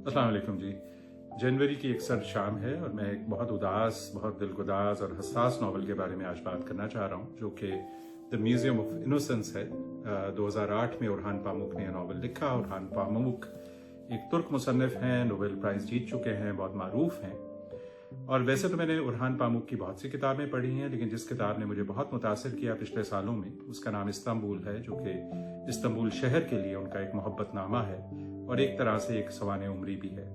अस्सलाम वालेकुम जी। जनवरी की एक सर्द शाम है और मैं एक बहुत उदास, बहुत दिलगुदाज और हसास नावल के बारे में आज बात करना चाह रहा हूँ, जो कि द म्यूजियम ऑफ इनोसेंस है। 2008 में उरहान पामुक ने यह नावल लिखा। उरहान पामुक एक तुर्क मुसन्निफ हैं, नोबेल प्राइज़ जीत चुके हैं, बहुत मारूफ हैं। और वैसे तो मैंने उरहान पामुक की बहुत सी किताबें पढ़ी हैं, लेकिन जिस किताब ने मुझे बहुत मुतासिर किया पिछले सालों में, उसका नाम इस्तांबुल है, जो कि इस्तांबुल शहर के लिए उनका एक मोहब्बतनामा है और एक तरह से एक सवाने उम्री भी है।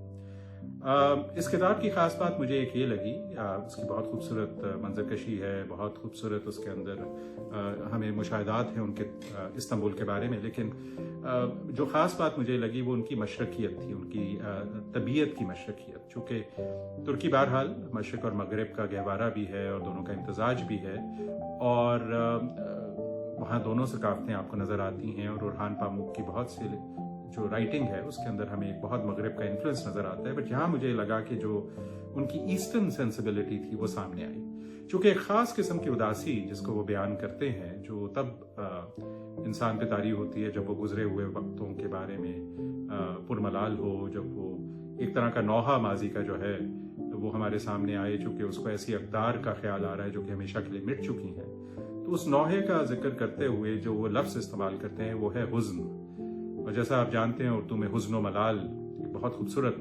इस किताब की ख़ास बात मुझे एक ये लगी, उसकी बहुत खूबसूरत मंजरकशी है, बहुत खूबसूरत उसके अंदर हमें मुशाहिदात हैं उनके इस्तांबुल के बारे में। लेकिन जो ख़ास बात मुझे लगी वो उनकी मशरकियत थी, उनकी तबीयत की मशरकियत। चूँकि तुर्की बहरहाल मशरक़ और मगरब का गहवारा भी है और दोनों का इम्तजाज भी है, और वहाँ दोनों सकाफ़तें आपको नज़र आती हैं। और उरहान पामुक की बहुत सी जो राइटिंग है उसके अंदर हमें एक बहुत मगरब का इन्फ्लुएंस नज़र आता है, बट यहाँ मुझे लगा कि जो उनकी ईस्टर्न सेंसिबिलिटी थी वो सामने आई। चूँकि एक ख़ास किस्म की उदासी जिसको वो बयान करते हैं, जो तब इंसान पे तारी होती है जब वो गुजरे हुए वक्तों के बारे में पुरमलाल हो, जब वो एक तरह का नौहा माजी का जो है वो हमारे सामने आए, चूँकि उसको ऐसी अक़दार का ख्याल आ रहा है जो कि हमेशा के लिए मिट चुकी हैं। तो उस नौहे का जिक्र करते हुए जो वो लफ्ज़ इस्तेमाल करते हैं वो है हुज़्न। और जैसा आप जानते हैं उर्दू में हुज़्न व मलाल एक बहुत खूबसूरत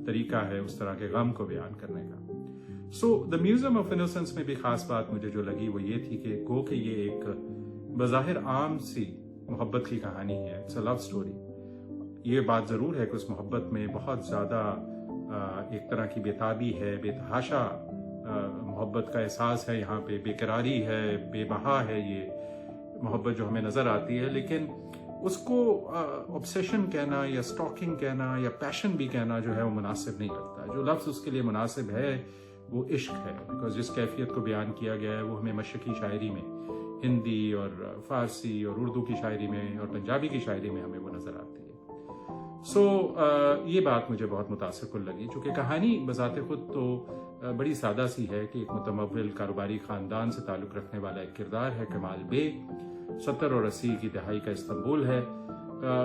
तरीका है उस तरह के गम को बयान करने का। So the museum of innocence में भी ख़ास बात मुझे जो लगी वो ये थी कि गो कि ये एक बज़ाहिर आम सी मोहब्बत की कहानी है, इट्स अ लव स्टोरी। ये बात ज़रूर है कि उस मोहब्बत में बहुत ज़्यादा एक तरह की बेताबी है, बेतहाशा मोहब्बत का एहसास है, यहाँ पे बेकरारी है, बेबहा है ये मोहब्बत जो हमें नज़र आती है। लेकिन उसको ऑब्सेशन कहना या स्टॉकिंग कहना या पैशन भी कहना जो है वो मुनासिब नहीं लगता। जो लफ्ज़ उसके लिए मुनासिब है वो इश्क है, बिकॉज जिस कैफियत को बयान किया गया है वो हमें मशरक़ी शायरी में, हिंदी और फ़ारसी और उर्दू की शायरी में और पंजाबी की शायरी में हमें वो नज़र आती है। सो ये बात मुझे बहुत मुतासिर कुल लगी, चूँकि कहानी बज़ाते खुद तो बड़ी सादा सी है कि एक मुतमव्विल कारोबारी ख़ानदान से ताल्लुक़ रखने वाला एक किरदार है कमाल बे। 70 और 80 की दहाई का इस्तांबुल है।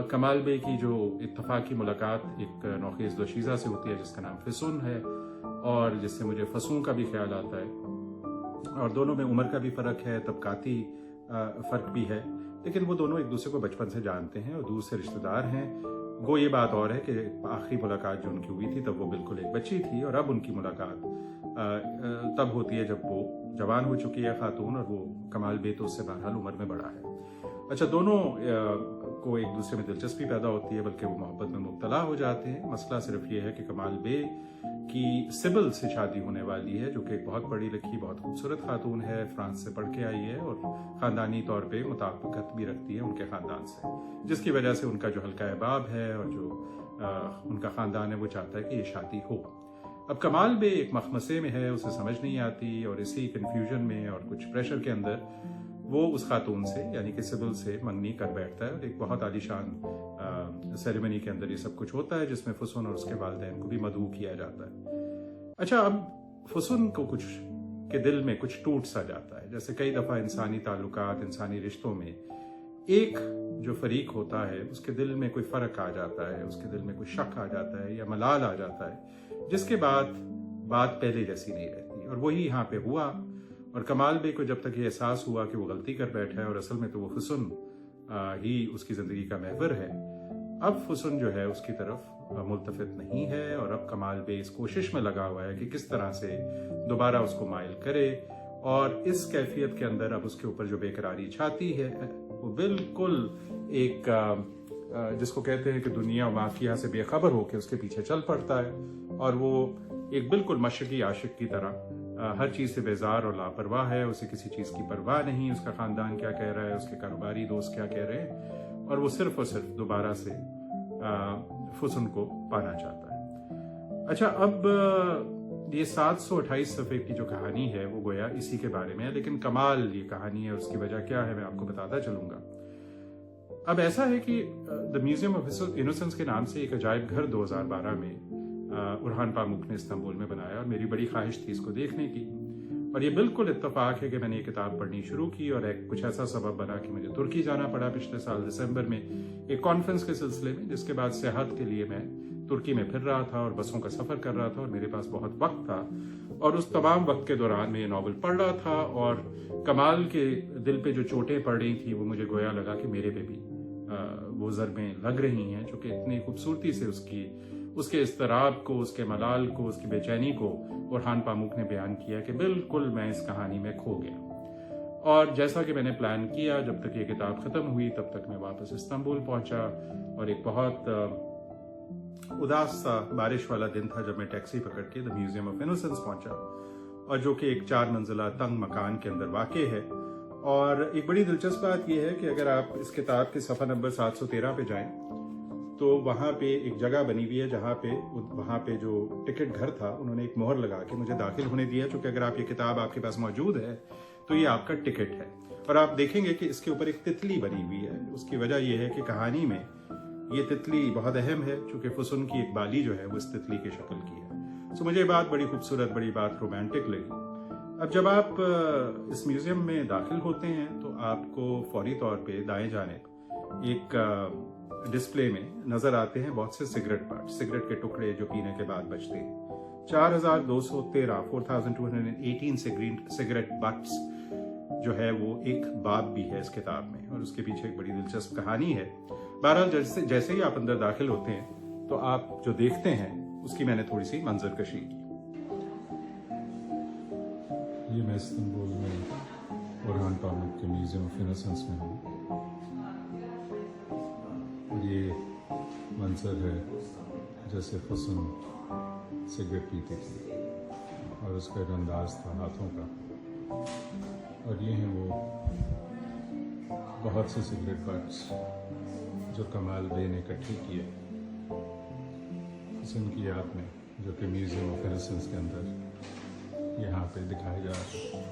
कमाल बे की जो इत्तफाकी मुलाकात एक नौखेज़ दोशीज़ा से होती है जिसका नाम फिसुन है, और जिससे मुझे फसूं का भी ख्याल आता है। और दोनों में उम्र का भी फ़र्क है, तबकाती फ़र्क भी है, लेकिन वो दोनों एक दूसरे को बचपन से जानते हैं और दूर से रिश्तेदार हैं। वो ये बात और है कि आखिरी मुलाकात जो उनकी हुई थी तब वो बिल्कुल एक बच्ची थी, और अब उनकी मुलाकात तब होती है जब वो जवान हो चुकी है खातून, और वो कमाल बे तो उससे बहरहाल उम्र में बड़ा है। अच्छा, दोनों को एक दूसरे में दिलचस्पी पैदा होती है, बल्कि वो मोहब्बत में मुब्तला हो जाते हैं। मसला सिर्फ ये है कि कमाल बे की सिबिल से शादी होने वाली है, जो कि एक बहुत पढ़ी लिखी, बहुत खूबसूरत खातून है, फ्रांस से पढ़ के आई है और ख़ानदानी तौर पे मुताबिकत भी रखती है उनके ख़ानदान से, जिसकी वजह से उनका जो हल्का अहबाब है और जो उनका ख़ानदान है वो चाहता है कि ये शादी हो। अब कमाल बे एक मखमसे में है, उसे समझ नहीं आती, और इसी कन्फ्यूजन में और कुछ प्रेशर के अंदर वो उस खातून से यानी कि सिबिल से मंगनी कर बैठता है, और एक बहुत आलीशान सेरेमनी के अंदर ये सब कुछ होता है, जिसमें फुसुन और उसके वालिदैन को भी मदऊ किया जाता है। अच्छा, अब फुसुन को कुछ के दिल में कुछ टूट सा जाता है। जैसे कई दफ़ा इंसानी ताल्लुकात, इंसानी रिश्तों में एक जो फरीक होता है उसके दिल में कोई फ़र्क आ जाता है, उसके दिल में कोई शक आ जाता है या मलाल आ जाता है, जिसके बाद बात पहले जैसी नहीं रहती। और वही यहाँ पे हुआ। और कमाल बे को जब तक ये एहसास हुआ कि वो गलती कर बैठा है और असल में तो वो फुसुन ही उसकी ज़िंदगी का महवर है, अब फुसुन जो है उसकी तरफ मुल्तफित नहीं है, और अब कमाल बे इस कोशिश में लगा हुआ है कि किस तरह से दोबारा उसको माइल करे। और इस कैफियत के अंदर अब उसके ऊपर जो बेकरारी छाती है वो बिल्कुल एक जिसको कहते हैं कि दुनिया वाक़िया से बेखबर होकर उसके पीछे चल पड़ता है, और वो एक बिल्कुल मशरक़ी आशिक की तरह हर चीज़ से बेजार और लापरवाह है। उसे किसी चीज़ की परवाह नहीं, उसका ख़ानदान क्या कह रहा है, उसके कारोबारी दोस्त क्या कह रहे हैं, और वो सिर्फ और सिर्फ दोबारा से फुसुन को पाना चाहता है। अच्छा, अब ये 728 सफ़े की जो कहानी है वो गोया इसी के बारे में है, लेकिन कमाल ये कहानी है, उसकी वजह क्या है मैं आपको बताता चलूँगा। अब ऐसा है कि द म्यूजियम ऑफ इनोसेंस के नाम से एक अजायब घर 2012 में उरहान पामुक ने इस्तांबुल में बनाया, और मेरी बड़ी ख्वाहिश थी इसको देखने की। और ये बिल्कुल इत्तफाक है कि मैंने ये किताब पढ़नी शुरू की, और एक कुछ ऐसा सबब बना कि मुझे तुर्की जाना पड़ा पिछले साल दिसंबर में एक कॉन्फ्रेंस के सिलसिले में, जिसके बाद सेहत के लिए मैं तुर्की में फिर रहा था और बसों का सफ़र कर रहा था और मेरे पास बहुत वक्त था, और उस तमाम वक्त के दौरान मैं ये नावल पढ़ रहा था और कमाल के दिल पे जो चोटें पड़ रही थी वो मुझे गोया लगा कि मेरे पे भी वो ज़रबें लग रही हैं, जो कि इतनी खूबसूरती से उसके इस्तराब को, उसके मलाल को, उसकी बेचैनी को बुरहान पामुक ने बयान किया कि बिल्कुल मैं इस कहानी में खो गया। और जैसा कि मैंने प्लान किया, जब तक ये किताब ख़त्म हुई तब तक मैं वापस इस्तांबुल पहुंचा, और एक बहुत उदास सा बारिश वाला दिन था जब मैं टैक्सी पकड़ के द म्यूजियम ऑफ इनोसेंस पहुंचा, और जो कि एक 4 मंजिला तंग मकान के अंदर वाक़ है। और एक बड़ी दिलचस्प बात यह है कि अगर आप इस किताब के सफ़ा नंबर 713 पे जाएं तो वहाँ पे एक जगह बनी हुई है जहाँ पे वहाँ पे जो टिकट घर था उन्होंने एक मोहर लगा के मुझे दाखिल होने दिया, क्योंकि अगर आप ये किताब आपके पास मौजूद है तो ये आपका टिकट है। और आप देखेंगे कि इसके ऊपर एक तितली बनी हुई है। उसकी वजह यह है कि कहानी में ये तितली बहुत अहम है, चूँकि फुसन की एक बाली जो है वो इस तितली की शक्ल की है। सो मुझे ये बात बड़ी खूबसूरत, बड़ी बात रोमांटिक लगी। अब जब आप इस म्यूज़ियम में दाखिल होते हैं तो आपको फौरी तौर पे दाएं जानिब एक डिस्प्ले में नज़र आते हैं बहुत से सिगरेट पार्ट्स, सिगरेट के टुकड़े जो पीने के बाद बचते हैं। 4218 सिगरेट बट्स जो है वो एक बाब भी है इस किताब में, और उसके पीछे एक बड़ी दिलचस्प कहानी है। बहरहाल जैसे ही आप अंदर दाखिल होते हैं तो आप जो देखते हैं उसकी मैंने थोड़ी सी मंजरकशी की। ये मैं इस्तांबुल में बुरहान पामुक के म्यूज़ियम ऑफ इनोसेंस में हूँ, और ये मंजर है जैसे फुसन सिगरेट पीती थी और उसका एक अंदाज था हाथों का। और ये हैं वो बहुत से सिगरेट बट्स जो कमाल बे ने इकट्ठे किए फुसन की याद में, जो कि म्यूज़ियम ऑफ इनोसेंस के अंदर यहाँ पे दिखाए जा रहे हैं।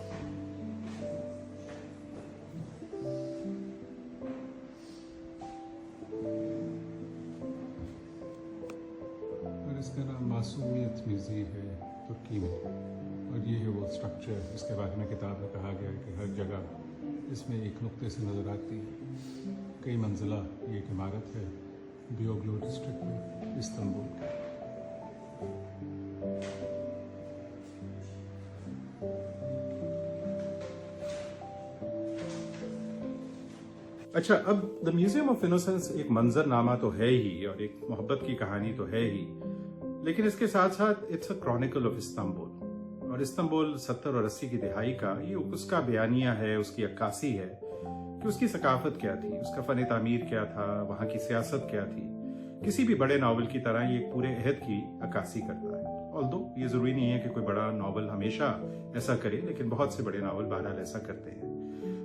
और इसका नाम मासूमियत म्यूज़ियम है तुर्की में, और ये है वो स्ट्रक्चर इसके बारे में किताब में कहा गया है कि हर जगह इसमें एक नुक्ते से नज़र आती है। कई मंजिला ये एक इमारत है बियोग्लू डिस्ट्रिक्ट में इस्तांबुल। अच्छा, अब द म्यूजियम ऑफ इनोसेंस एक मंजरनामा तो है ही और एक मोहब्बत की कहानी तो है ही, लेकिन इसके साथ साथ it's a Chronicle of Istanbul. और इस्तांबुल 70 और 80 की दिहाई का ये उसका बयानिया है, उसकी अक्कासी है कि उसकी सकाफत क्या थी, उसका फन तामीर क्या था, वहाँ की सियासत क्या थी। किसी भी बड़े नावल की तरह ये एक पूरे अहद की अक्कासी करता है। ऑल्दो ये ज़रूरी नहीं है कि कोई बड़ा नावल हमेशा ऐसा करे, लेकिन बहुत से बड़े नावल बहरहाल ऐसा करते हैं।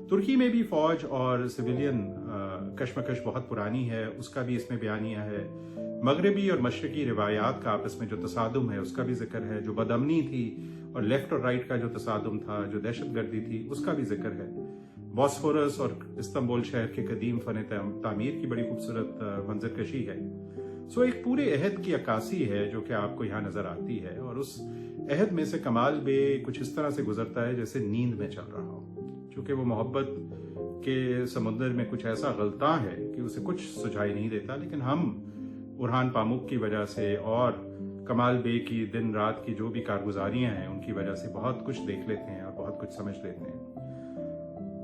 तुर्की में भी फौज और सिविलियन कश्मकश बहुत पुरानी है, उसका भी इसमें बयानिया है। मगरबी और मशरकी रिवायात का आपस में जो तसादुम है उसका भी जिक्र है। जो बदअमनी थी और लेफ्ट और राइट का जो तसादुम था, जो दहशतगर्दी थी, उसका भी जिक्र है। बॉस्फोरस और इस्तांबुल शहर के कदीम फन तामीर की बड़ी खूबसूरत मंजरकशी है। सो एक पूरे अहद की अक्कासी है जो कि आपको यहाँ नजर आती है, और उस अहद में से कमाल बे कुछ इस तरह से गुजरता है जैसे नींद में चल रहा हो, क्योंकि वो मोहब्बत के समुद्र में कुछ ऐसा गलता है कि उसे कुछ सुझाई नहीं देता। लेकिन हम बुरहान पामुक की वजह से और कमाल बे की दिन रात की जो भी कारगुजारियां हैं उनकी वजह से बहुत कुछ देख लेते हैं और बहुत कुछ समझ लेते हैं।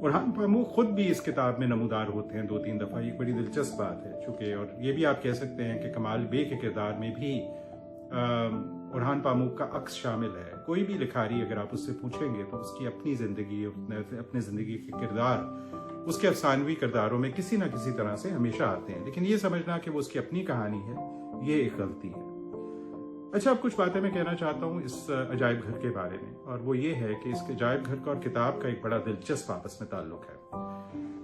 बुरहान पामुक खुद भी इस किताब में नमूदार होते हैं 2-3 दफ़ा। एक बड़ी दिलचस्प बात है चूँकि, और ये भी आप कह सकते हैं कि कमाल बे के किरदार में भी बुरहान पामुक का अक्स शामिल है। कोई भी लिखारी अगर आप उससे पूछेंगे तो उसकी अपनी ज़िंदगी, अपने ज़िंदगी के किरदार उसके अफसानवी किरदारों में किसी ना किसी तरह से हमेशा आते हैं, लेकिन ये समझना कि वो उसकी अपनी कहानी है, ये एक गलती है। अच्छा, अब कुछ बातें मैं कहना चाहता हूँ इस अजायब घर के बारे में, और वो ये है कि इस अजायब घर का और किताब का एक बड़ा दिलचस्प आपस में ताल्लुक है।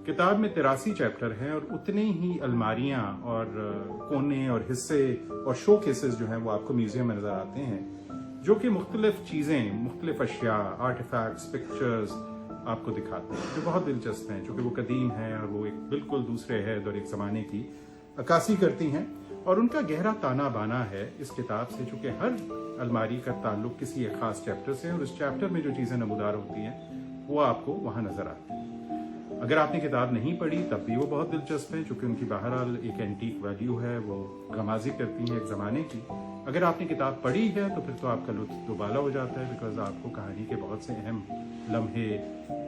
किताब में 83 चैप्टर हैं और उतनी ही अलमारियाँ और कोने और हिस्से और शो केसेस जो हैं वो आपको म्यूजियम में नजर आते हैं, जो कि मुख्तलिफ चीज़ें, मुख्तलिफ अशिया, आर्टिफैक्ट्स, पिक्चर्स आपको दिखाते हैं, जो बहुत दिलचस्प हैं, चूँकि वो कदीम हैं और वो एक बिल्कुल दूसरे अहद और एक ज़माने की अक्कासी करती हैं। और उनका गहरा ताना बाना है इस किताब से, चूँकि हर अलमारी का ताल्लुक किसी एक खास चैप्टर से, और उस चैप्टर में जो चीज़ें नमूदार होती हैं वो आपको वहाँ नजर आती हैं। अगर आपने किताब नहीं पढ़ी तब भी वो बहुत दिलचस्प है, चूँकि उनकी बहरहाल एक एंटीक वैल्यू है, वो गमाजी करती हैं एक ज़माने की। अगर आपने किताब पढ़ी है तो फिर तो आपका लुत्फ़ दुबाला हो जाता है, बिकॉज़ आपको कहानी के बहुत से अहम लम्हे,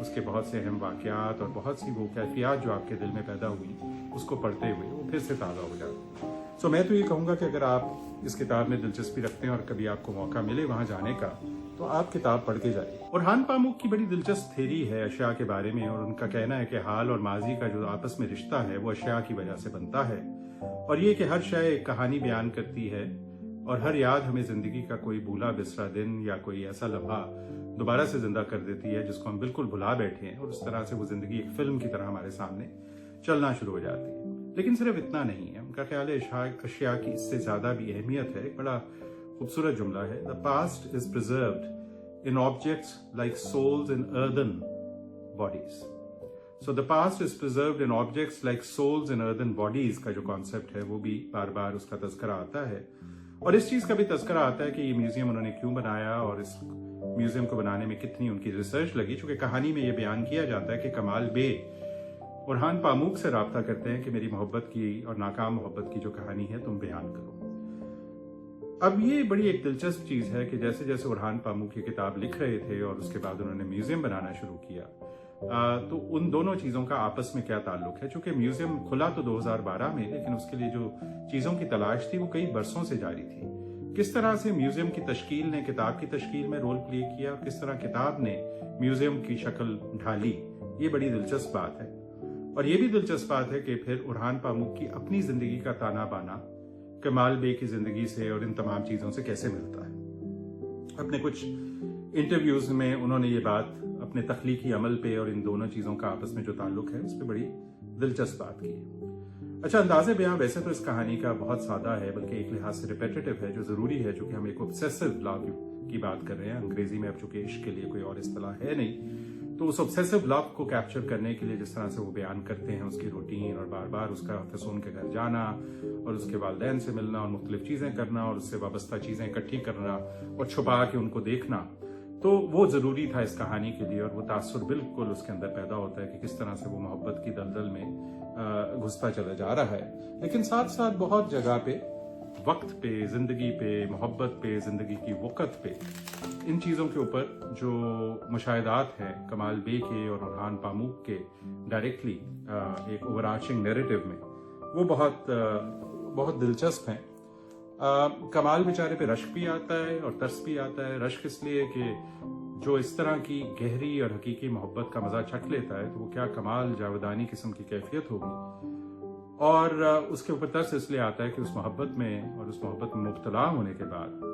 उसके बहुत से अहम वाक़यात और बहुत सी वो कैफ़ियत जो आपके दिल में पैदा हुई, उसको पढ़ते हुए वो फिर से ताज़ा हो जाती है। सो मैं तो ये कहूँगा कि अगर आप इस किताब में दिलचस्पी रखते हैं और कभी आपको मौका मिले वहाँ जाने का, तो आप किताब पढ़ के जाइए। ओरहान पामुक की बड़ी दिलचस्प थ्योरी है अशिया के बारे में, और उनका कहना है कि हाल और माजी का जो आपस में रिश्ता है वो अशिया की वजह से बनता है, और ये कि हर शय एक कहानी बयान करती है, और हर याद हमें जिंदगी का कोई भूला बिसरा दिन या कोई ऐसा लम्हा दोबारा से जिंदा कर देती है जिसको हम बिल्कुल भुला बैठे हैं, और उस तरह से वो जिंदगी एक फिल्म की तरह हमारे सामने चलना शुरू हो जाती है। लेकिन सिर्फ इतना नहीं है, उनका ख्याल है अशिया की इससे ज्यादा भी अहमियत है। एक बड़ा खूबसूरत जुमला है, the past is preserved in objects like souls in earthen bodies. So the past is preserved in objects like souls in earthen bodies का जो कॉन्सेप्ट है वो भी बार बार उसका तज़किरा आता है, और इस चीज का भी तज़किरा आता है कि ये म्यूजियम उन्होंने क्यों बनाया और इस म्यूजियम को बनाने में कितनी उनकी रिसर्च लगी। चूंकि कहानी में ये बयान किया जाता है कि कमाल बे ओरहान पामुक से राब्ता करते हैं कि मेरी मोहब्बत की और नाकाम मोहब्बत की जो कहानी है तुम बयान करो। अब ये बड़ी एक दिलचस्प चीज है कि जैसे जैसे ओरहान पामुक ये किताब लिख रहे थे और उसके बाद उन्होंने म्यूजियम बनाना शुरू किया, तो उन दोनों चीजों का आपस में क्या ताल्लुक है। चूंकि म्यूजियम खुला तो 2012 में, लेकिन उसके लिए जो चीजों की तलाश थी वो कई बरसों से जारी थी। किस तरह से म्यूजियम की तश्कील ने किताब की तश्कील में रोल प्ले किया और किस तरह किताब ने म्यूजियम की शक्ल ढाली, ये बड़ी दिलचस्प बात है। और ये भी दिलचस्प बात है कि फिर ओरहान पामुक की अपनी जिंदगी का ताना बाना कमाल बे की जिंदगी से और इन तमाम चीजों से कैसे मिलता है। अपने कुछ इंटरव्यूज में उन्होंने ये बात अपने तख्लीकी अमल पे और इन दोनों चीजों का आपस में जो ताल्लुक है उस पर बड़ी दिलचस्प बात की है। अच्छा, अंदाजे बयां वैसे तो इस कहानी का बहुत सादा है, बल्कि एक लिहाज से रिपेटिटिव है, जो जरूरी है चूंकि हम एक ऑब्सेसिव लव की बात कर रहे हैं। अंग्रेजी में अब चूंकि इश्क के लिए कोई और इस्तेलाह है नहीं, तो उस ऑब्सेसिव लव को कैप्चर करने के लिए जिस तरह से वो बयान करते हैं उसकी रूटीन और बार बार उसका फसून के घर जाना और उसके वालिदैन से मिलना और मुख्तलिफ चीजें करना और उससे वाबस्ता चीजें इकट्ठी करना और छुपा के उनको देखना, तो वो जरूरी था इस कहानी के लिए, और वो तासुर बिल्कुल उसके अंदर पैदा होता है कि किस तरह से वो मोहब्बत की दलदल में घुसता चला जा रहा है। लेकिन साथ साथ बहुत जगह पे वक्त पे, जिंदगी पे, मोहब्बत पे, जिंदगी की वक़्त पे, इन चीज़ों के ऊपर जो मुशाहिदात हैं कमाल बे के और ओरहान पामुक के डायरेक्टली एक ओवरआर्चिंग नैरेटिव में, वो बहुत दिलचस्प हैं। कमाल बेचारे पे रश्क भी आता है और तरस भी आता है। रश्क इसलिए कि जो इस तरह की गहरी और हकीकी मोहब्बत का मजा चख लेता है तो वो क्या कमाल जावेदानी किस्म की कैफियत होगी, और उसके ऊपर तरस इसलिए आता है कि उस मोहब्बत में और उस मोहब्बत में मुब्तला होने के बाद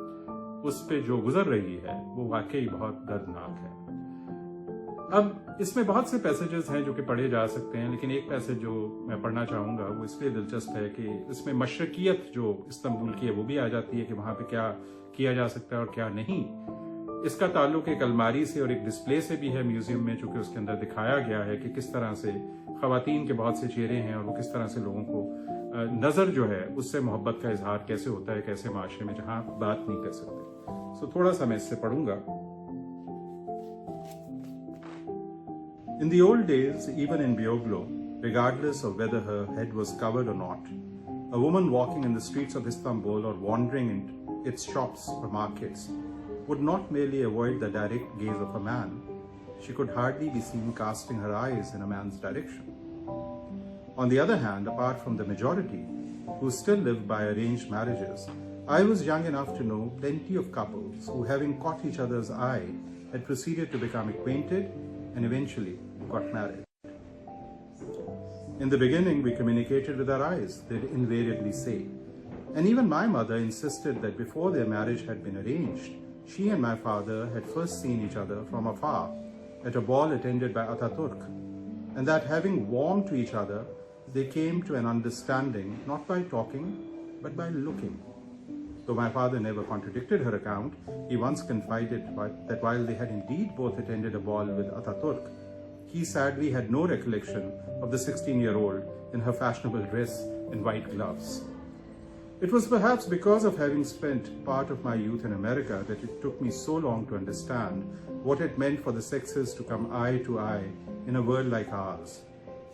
उस पे जो गुजर रही है वो वाकई बहुत दर्दनाक है। अब इसमें बहुत से पैसेजेस हैं जो कि पढ़े जा सकते हैं, लेकिन एक पैसेज जो मैं पढ़ना चाहूंगा वो इसलिए दिलचस्प है कि इसमें मशरकियत जो इस्तांबुल की है वो भी आ जाती है कि वहां पे क्या किया जा सकता है और क्या नहीं। इसका ताल्लुक एक अलमारी से और एक डिस्प्ले से भी है म्यूजियम में, चूंकि उसके अंदर दिखाया गया है कि किस तरह से खवातीन के बहुत से चेहरे हैं और वो किस तरह से लोगों को नजर जो है उससे मोहब्बत का इजहार कैसे होता है, कैसे माशरे में जहां बात नहीं कर सकते। सो थोड़ा सा मैं इससे पढ़ूंगा। In the old days, even in Bioglo, regardless of whether her head was covered or not, a woman walking in the streets of Istanbul or wandering in its shops or markets would not merely avoid the direct gaze of a man, she could hardly be seen casting her eyes in a man's direction. On the other hand, apart from the majority, who still live by arranged marriages, I was young enough to know plenty of couples who, having caught each other's eye, had proceeded to become acquainted and eventually got married. In the beginning, we communicated with our eyes, they'd invariably say. And even my mother insisted that before their marriage had been arranged, she and my father had first seen each other from afar at a ball attended by Ataturk, and that having warmed to each other, they came to an understanding not by talking, but by looking. Though my father never contradicted her account, he once confided that while they had indeed both attended a ball with Ataturk, he sadly had no recollection of the 16-year-old in her fashionable dress and white gloves. It was perhaps because of having spent part of my youth in America that it took me so long to understand what it meant for the sexes to come eye to eye in a world like ours.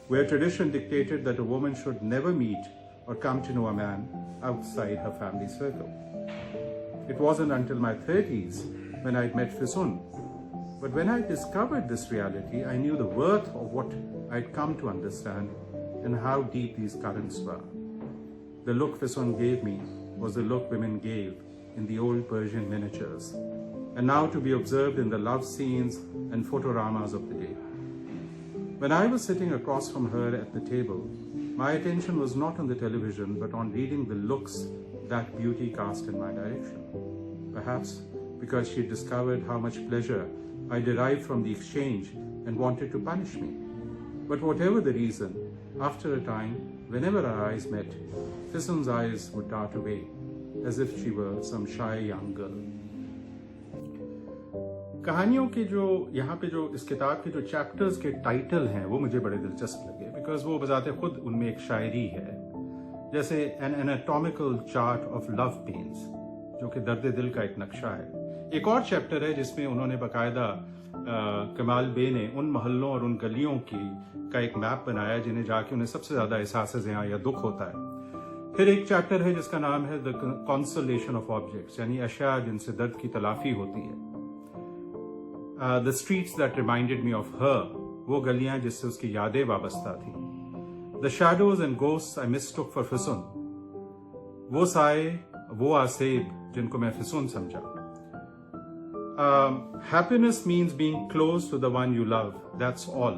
where tradition dictated that a woman should never meet or come to know a man outside her family circle. It wasn't until my 30s when I'd met Fisun. But when I discovered this reality, I knew the worth of what I'd come to understand and how deep these currents were. The look Fisun gave me was the look women gave in the old Persian miniatures, and now to be observed in the love scenes and photoramas of the day. When I was sitting across from her at the table, my attention was not on the television but on reading the looks that beauty cast in my direction. Perhaps because she discovered how much pleasure I derived from the exchange and wanted to punish me. But whatever the reason, after a time, whenever our eyes met, Fisun's eyes would dart away, as if she were some shy young girl. कहानियों के जो यहाँ पे जो इस किताब के जो चैप्टर्स के टाइटल हैं वो मुझे बड़े दिलचस्प लगे, बिकॉज वो बजाते खुद उनमें एक शायरी है, जैसे an anatomical chart of love pains, जो कि दर्द दिल का एक नक्शा है. एक और चैप्टर है जिसमें उन्होंने बाकायदा कमाल बे ने उन मोहल्लों और उन गलियों का एक मैप बनाया जिन्हें जाके उन्हें सबसे ज्यादा एहसास या दुख होता है. फिर एक चैप्टर है जिसका नाम है द कॉन्सोलेशन ऑफ ऑब्जेक्ट्स, यानी अशिया जिनसे दर्द की तलाफी होती है. The streets that reminded me of her, वो गलियां जिससे उसकी यादें वाबस्ता थी. The shadows and ghosts I mistook for फिसुन, वो साए वो आसेब जिनको मैं फिसुन समझा. Happiness means being close to the one you love, that's all,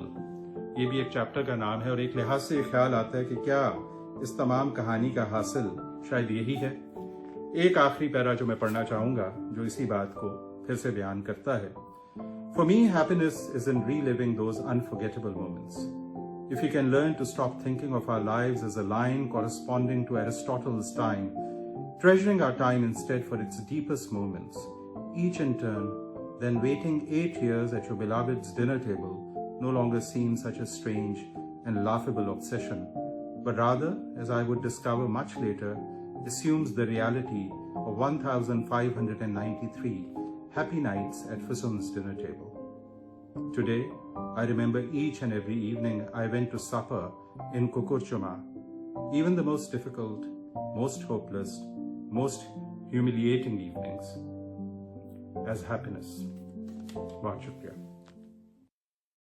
ये भी एक चैप्टर का नाम है. और एक लिहाज से ख्याल आता है कि क्या इस तमाम कहानी का हासिल शायद यही है. एक आखिरी पैरा जो मैं पढ़ना चाहूंगा जो इसी बात को फिर से बयान करता है. For me, happiness is in reliving those unforgettable moments. If we can learn to stop thinking of our lives as a line corresponding to Aristotle's time, treasuring our time instead for its deepest moments, each in turn, then waiting 8 years at your beloved's dinner table no longer seems such a strange and laughable obsession, but rather, as I would discover much later, assumes the reality of 1593 happy nights at Fisun's dinner table. Today, I remember each and every evening I went to supper in Kukurchuma, even the most difficult, most hopeless, most humiliating evenings, as happiness. Bahut shukriya.